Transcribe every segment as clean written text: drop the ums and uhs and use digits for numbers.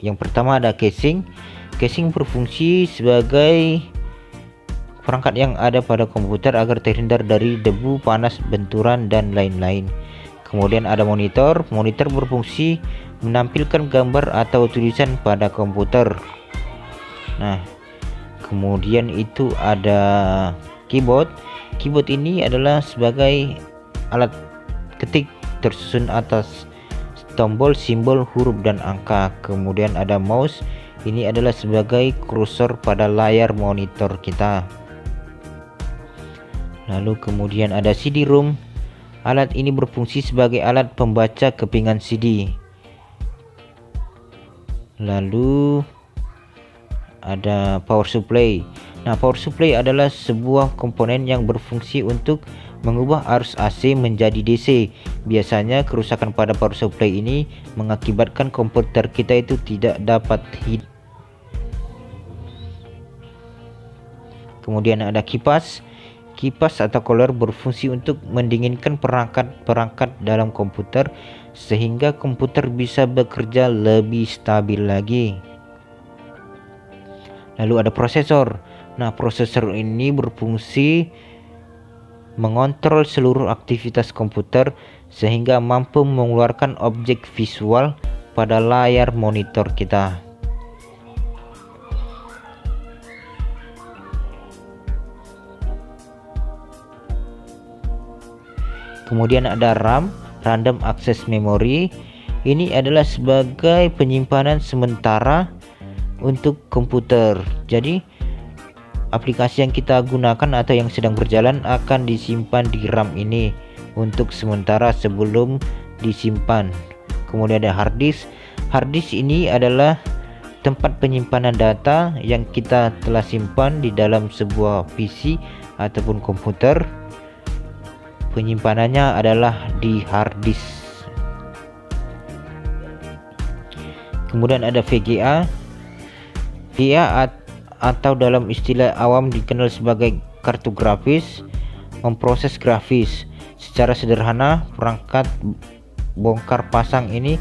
Yang pertama ada casing. Casing berfungsi sebagai perangkat yang ada pada komputer agar terhindar dari debu, panas, benturan, dan lain-lain. Kemudian ada monitor. Monitor berfungsi menampilkan gambar atau tulisan pada komputer. Nah, kemudian itu ada keyboard. Keyboard ini adalah sebagai alat ketik tersusun atas tombol, simbol, huruf, dan angka. Kemudian ada mouse. Ini adalah sebagai kursor pada layar monitor kita. Lalu kemudian ada CD-ROM. Alat ini berfungsi sebagai alat pembaca kepingan CD. Lalu ada power supply. Nah, power supply adalah sebuah komponen yang berfungsi untuk mengubah arus AC menjadi DC. Biasanya kerusakan pada power supply ini mengakibatkan komputer kita itu tidak dapat hidup. Kemudian ada kipas. Kipas atau cooler berfungsi untuk mendinginkan perangkat-perangkat dalam komputer sehingga komputer bisa bekerja lebih stabil lagi. Lalu ada prosesor. Nah, prosesor ini berfungsi mengontrol seluruh aktivitas komputer sehingga mampu mengeluarkan objek visual pada layar monitor kita. Kemudian ada RAM, Random Access Memory. Ini adalah sebagai penyimpanan sementara untuk komputer. Jadi aplikasi yang kita gunakan atau yang sedang berjalan akan disimpan di RAM ini untuk sementara sebelum disimpan. Kemudian ada hard disk. Hard disk ini adalah tempat penyimpanan data yang kita telah simpan di dalam sebuah PC ataupun komputer. Penyimpanannya adalah di hard disk. Kemudian ada VGA. VGA atau dalam istilah awam dikenal sebagai kartu grafis, memproses grafis. Secara sederhana, perangkat bongkar pasang ini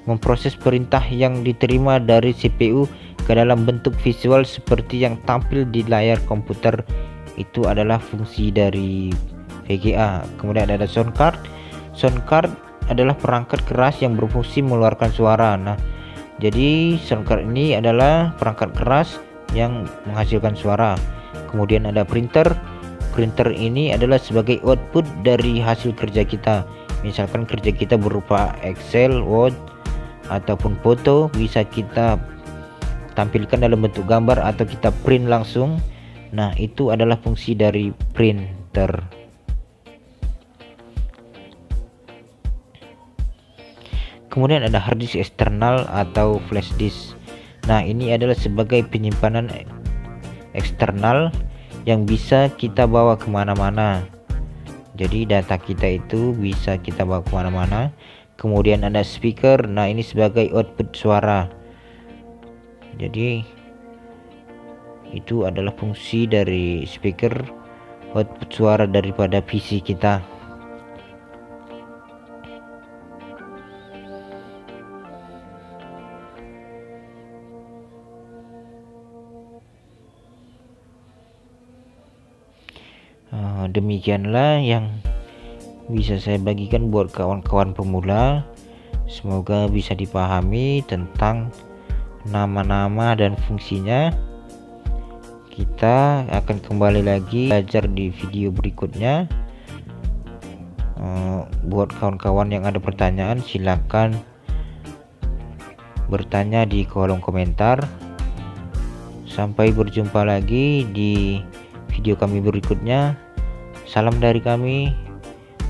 memproses perintah yang diterima dari CPU ke dalam bentuk visual seperti yang tampil di layar komputer. Itu adalah fungsi dari VGA. Kemudian ada sound card. Sound card adalah perangkat keras yang berfungsi mengeluarkan suara. Nah, jadi sound card ini adalah perangkat keras yang menghasilkan suara. Kemudian ada printer. Printer ini adalah sebagai output dari hasil kerja kita. Misalkan kerja kita berupa Excel, Word, ataupun foto, bisa kita tampilkan dalam bentuk gambar atau kita print langsung. Nah, itu adalah fungsi dari printer. Kemudian ada hard disk eksternal atau flash disk. Nah, ini adalah sebagai penyimpanan eksternal yang bisa kita bawa kemana-mana. Jadi data kita itu bisa kita bawa kemana-mana. Kemudian ada speaker. Nah, ini sebagai output suara. Jadi itu adalah fungsi dari speaker, output suara daripada PC kita. Demikianlah yang bisa saya bagikan buat kawan-kawan pemula. Semoga bisa dipahami tentang nama-nama dan fungsinya. Kita akan kembali lagi belajar di video berikutnya. Buat kawan-kawan yang ada pertanyaan, silakan bertanya di kolom komentar. Sampai berjumpa lagi di video kami berikutnya. Salam dari kami,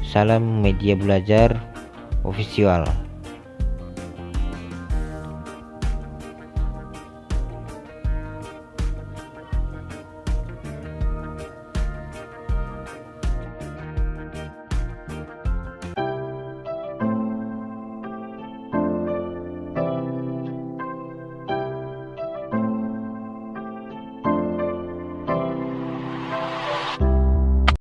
salam media belajar official.